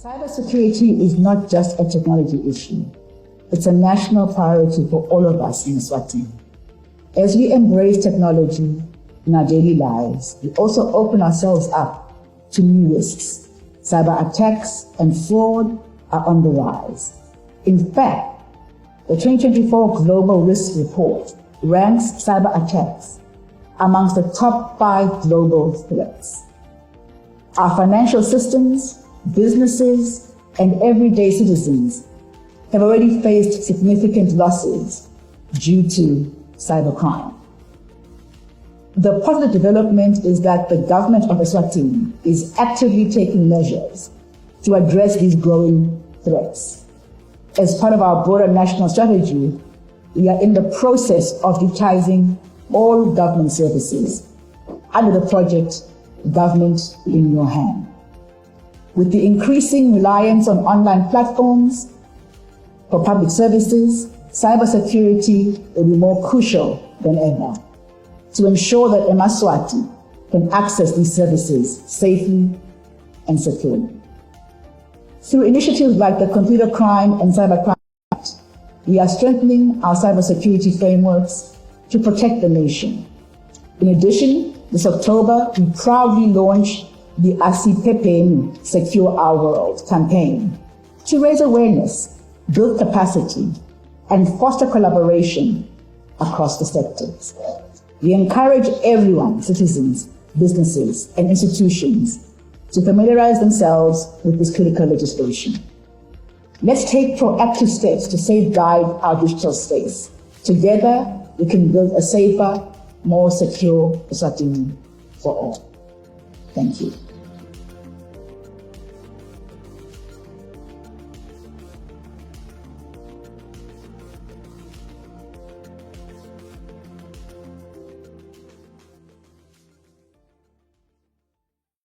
Cybersecurity is not just a technology issue. It's a national priority for all of us in Eswatini. As we embrace technology in our daily lives, we also open ourselves up to new risks. Cyber attacks and fraud are on the rise. In fact, the 2024 Global Risk Report ranks cyber attacks amongst the top 5 global threats. Our financial systems, businesses, and everyday citizens have already faced significant losses due to cybercrime. The positive development is that the government of Eswatini is actively taking measures to address these growing threats. As part of our broader national strategy, we are in the process of digitizing all government services under the project Government in Your Hand. With the increasing reliance on online platforms for public services, cybersecurity will be more crucial than ever to ensure that Emaswati can access these services safely and securely. Through initiatives like the Computer Crime and Cybercrime Act, we are strengthening our cybersecurity frameworks to protect the nation. In addition, this October, we proudly launched the Asipepeni Secure Our World campaign to raise awareness, build capacity, and foster collaboration across the sectors. We encourage everyone, citizens, businesses, and institutions, to familiarize themselves with this critical legislation. Let's take proactive steps to safeguard our digital space. Together, we can build a safer, more secure Eswatini for all. Thank you.